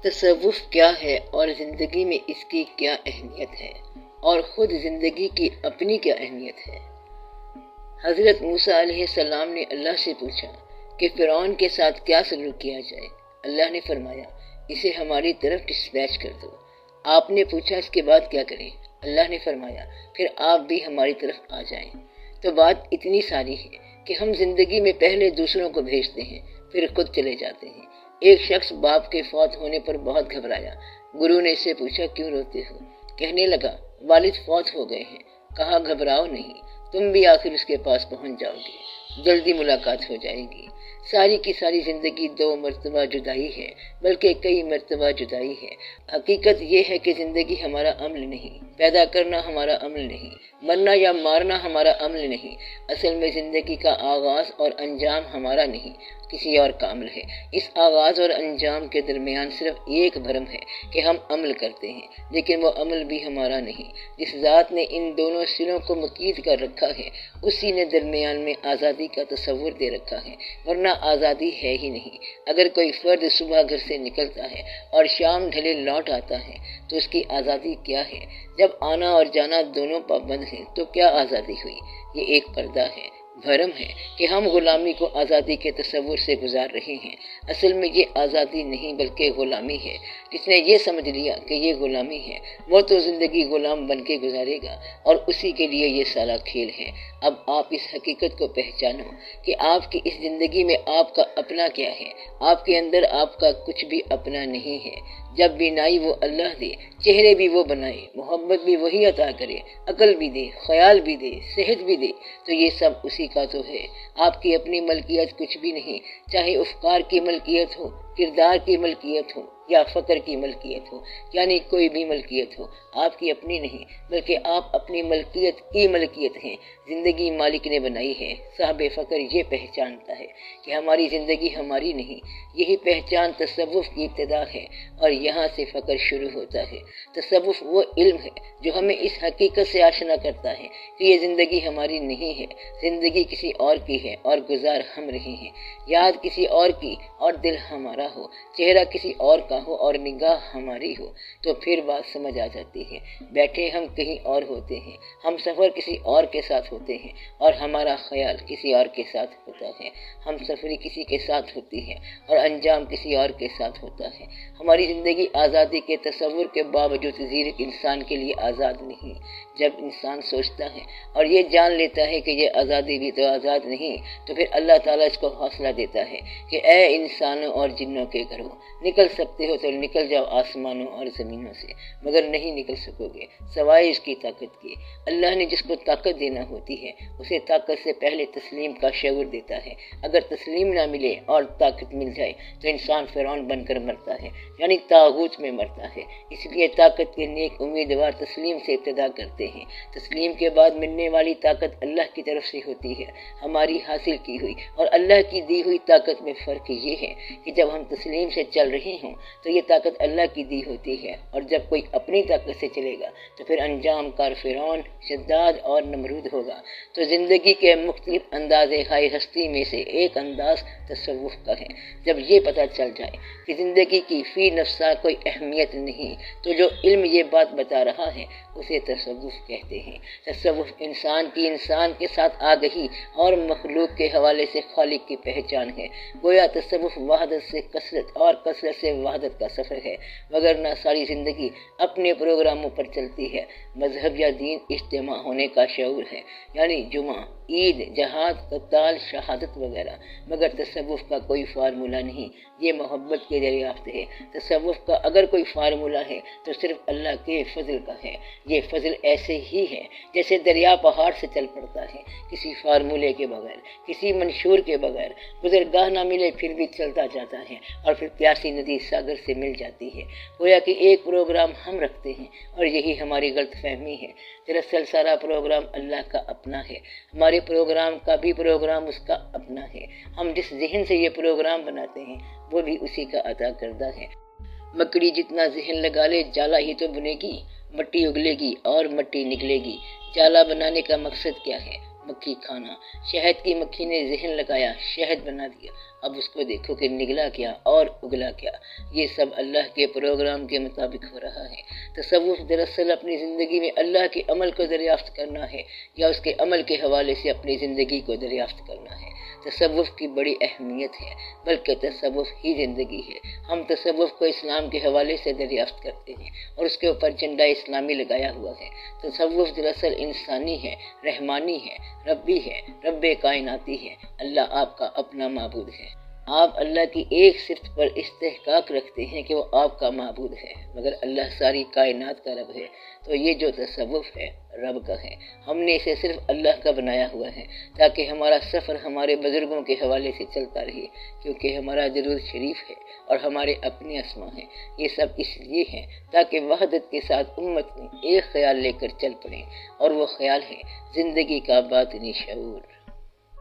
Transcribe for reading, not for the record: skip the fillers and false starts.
تصوف کیا ہے اور زندگی میں اس کی کیا اہمیت ہے، اور خود زندگی کی اپنی کیا اہمیت ہے؟ حضرت موسیٰ علیہ السلام نے اللہ سے پوچھا کہ فرعون کے ساتھ کیا سلوک کیا جائے۔ اللہ نے فرمایا اسے ہماری طرف ڈسپیچ کر دو۔ آپ نے پوچھا اس کے بعد کیا کریں؟ اللہ نے فرمایا پھر آپ بھی ہماری طرف آ جائیں۔ تو بات اتنی ساری ہے کہ ہم زندگی میں پہلے دوسروں کو بھیجتے ہیں، پھر خود چلے جاتے ہیں۔ ایک شخص باپ کے فوت ہونے پر بہت گھبرایا۔ گرو نے اس سے پوچھا کیوں روتے ہو؟ کہنے لگا والد فوت ہو گئے ہیں۔ کہا گھبراؤ نہیں، تم بھی آخر اس کے پاس پہنچ جاؤ گے، جلدی ملاقات ہو جائے گی۔ ساری کی ساری زندگی 2 مرتبہ جدائی ہے، بلکہ کئی مرتبہ جدائی ہے۔ حقیقت یہ ہے کہ زندگی ہمارا عمل نہیں، پیدا کرنا ہمارا عمل نہیں، مرنا یا مارنا ہمارا عمل نہیں۔ اصل میں زندگی کا آغاز اور انجام ہمارا نہیں، کسی اور کا عمل ہے۔ اس آغاز اور انجام کے درمیان صرف ایک بھرم ہے کہ ہم عمل کرتے ہیں، لیکن وہ عمل بھی ہمارا نہیں۔ جس ذات نے ان دونوں سروں کو مقید کر رکھا ہے، اسی نے درمیان میں آزادی کا تصور دے رکھا ہے، ورنہ آزادی ہے ہی نہیں۔ اگر کوئی فرد صبح گھر سے نکلتا ہے اور شام ڈھلے لوٹ آتا ہے تو اس کی آزادی کیا ہے؟ جب آنا اور جانا دونوں پابند ہیں تو کیا آزادی ہوئی؟ یہ ایک پردہ ہے، بھرم ہے کہ ہم غلامی کو آزادی کے تصور سے گزار رہے ہیں۔ اصل میں یہ آزادی نہیں بلکہ غلامی ہے۔ جس نے یہ سمجھ لیا کہ یہ غلامی ہے، وہ تو زندگی غلام بن کے گزارے گا، اور اسی کے لیے یہ سارا کھیل ہے۔ اب آپ اس حقیقت کو پہچانو کہ آپ کی اس زندگی میں آپ کا اپنا کیا ہے۔ آپ کے اندر آپ کا کچھ بھی اپنا نہیں ہے۔ جب بینائی وہ اللہ دے، چہرے بھی وہ بنائے، محبت بھی وہی عطا کرے، عقل بھی دے، خیال بھی دے، صحت بھی دے، تو یہ سب اسی کا تو ہے۔ آپ کی اپنی ملکیت کچھ بھی نہیں، چاہے افکار کی ملکیت ہو، کردار کی ملکیت ہو یا فقر کی ملکیت ہو، یعنی کوئی بھی ملکیت ہو، آپ کی اپنی نہیں، بلکہ آپ اپنی ملکیت کی ملکیت ہیں۔ زندگی مالک نے بنائی ہے۔ صاحب فقر یہ پہچانتا ہے کہ ہماری زندگی ہماری نہیں۔ یہی پہچان تصوف کی ابتدا ہے، اور یہاں سے فقر شروع ہوتا ہے۔ تصوف وہ علم ہے جو ہمیں اس حقیقت سے آشنا کرتا ہے کہ یہ زندگی ہماری نہیں ہے، زندگی کسی اور کی ہے اور گزار ہم رہے ہیں۔ یاد کسی اور کی اور دل ہمارا ہو، چہرہ کسی اور کا ہو اور نگاہ ہماری ہو، تو پھر بات سمجھ آ جاتی ہے۔ بیٹھے ہم کہیں اور ہوتے ہیں، ہم سفر کسی اور کے ساتھ ہوتے ہیں، اور ہمارا خیال کسی اور کے ساتھ ہوتا ہے۔ ہم سفری کسی کے ساتھ ہوتی ہے اور انجام کسی اور کے ساتھ ہوتا ہے۔ ہماری زندگی آزادی کے تصور کے باوجود ایک انسان کے لیے آزاد نہیں۔ جب انسان سوچتا ہے اور یہ جان لیتا ہے کہ یہ آزادی بھی تو آزاد نہیں، تو پھر اللہ تعالیٰ اس کو حوصلہ دیتا ہے کہ اے انسانوں اور جنوں کے گھروں، نکل سکتے ہو تو نکل جاؤ آسمانوں اور زمینوں سے، مگر نہیں نکل سکو گے سوائے اس کی طاقت کے۔ اللہ نے جس کو طاقت دینا ہوتی ہے اسے طاقت سے پہلے تسلیم کا شعور دیتا ہے۔ اگر تسلیم نہ ملے اور طاقت مل جائے تو انسان فرعون بن کر مرتا ہے، یعنی طاغوت میں مرتا ہے۔ اس لیے طاقت کے نیک امیدوار تسلیم سے ابتدا کرتے ہیں۔ تسلیم کے بعد ملنے والی طاقت اللہ کی طرف سے ہوتی ہے، ہماری حاصل کی ہوئی اور اللہ کی دی ہوئی طاقت میں فرق یہ ہے کہ جب ہم تسلیم سے چل رہے ہوں تو یہ طاقت اللہ کی دی ہوتی ہے، اور جب کوئی اپنی طاقت سے چلے گا تو پھر انجام کار فرعون، شداد اور نمرود ہوگا۔ تو زندگی کے مختلف انداز ہائے ہستی میں سے ایک انداز تصوف کا ہے۔ جب یہ پتہ چل جائے کہ زندگی کی فی نفسہ کوئی اہمیت نہیں، تو جو علم یہ بات بتا رہا ہے اسے تصوف کہتے ہیں۔ تصوف انسان کی انسان کے ساتھ آگہی اور مخلوق کے حوالے سے خالق کی پہچان ہے۔ گویا تصوف وحدت سے کثرت اور کثرت سے وحدت کا سفر ہے، وگرنہ ساری زندگی اپنے پروگراموں پر چلتی ہے۔ مذہب یا دین اجتماع ہونے کا شعور ہے، یعنی جمعہ، عید، جہاد، قتال، شہادت وغیرہ، مگر تصوف کا کوئی فارمولہ نہیں، یہ محبت کے دریافت ہے۔ تصوف کا اگر کوئی فارمولہ ہے تو صرف اللہ کے فضل کا ہے۔ یہ فضل ایسے ہی ہے جیسے دریا پہاڑ سے چل پڑتا ہے، کسی فارمولے کے بغیر، کسی منشور کے بغیر۔ گزرگاہ نہ ملے پھر بھی چلتا جاتا ہے، اور پھر پیاسی ندی ساگر سے مل جاتی ہے۔ گویا کہ ایک پروگرام ہم رکھتے ہیں اور یہی ہماری غلط فہمی ہے۔ دراصل سارا پروگرام اللہ کا اپنا ہے، ہمارے پروگرام کا بھی پروگرام اس کا اپنا ہے۔ ہم جس ذہن سے یہ پروگرام بناتے ہیں وہ بھی اسی کا عطا کردہ ہے۔ مکڑی جتنا ذہن لگا لے جالا ہی تو بنے گی، مٹی اگلے گی اور مٹی نکلے گی۔ جالا بنانے کا مقصد کیا ہے؟ مکھی کھانا، شہد کی مکھی نے ذہن لگایا، شہد بنا دیا، اب اس کو دیکھو کہ نگلا کیا اور اگلا کیا۔ یہ سب اللہ کے پروگرام کے مطابق ہو رہا ہے۔ تصوف دراصل اپنی زندگی میں اللہ کے عمل کو دریافت کرنا ہے یا اس کے عمل کے حوالے سے اپنی زندگی کو دریافت کرنا ہے۔ تصوف کی بڑی اہمیت ہے، بلکہ تصوف ہی زندگی ہے۔ ہم تصوف کو اسلام کے حوالے سے دریافت کرتے ہیں اور اس کے اوپر جھنڈا اسلامی لگایا ہوا ہے۔ تصوف دراصل انسانی ہے، رحمانی ہے، ربی ہے، رب کائناتی ہے۔ اللہ آپ کا اپنا معبود ہے۔ آپ اللہ کی ایک صفت پر استحقاق رکھتے ہیں کہ وہ آپ کا معبود ہے، مگر اللہ ساری کائنات کا رب ہے۔ تو یہ جو تصوف ہے رب کا ہے۔ ہم نے اسے صرف اللہ کا بنایا ہوا ہے تاکہ ہمارا سفر ہمارے بزرگوں کے حوالے سے چلتا رہے، کیونکہ ہمارا درود شریف ہے اور ہمارے اپنے اسما ہیں۔ یہ سب اس لیے ہیں تاکہ وحدت کے ساتھ امت میں ایک خیال لے کر چل پڑیں، اور وہ خیال ہے زندگی کا باطنی شعور۔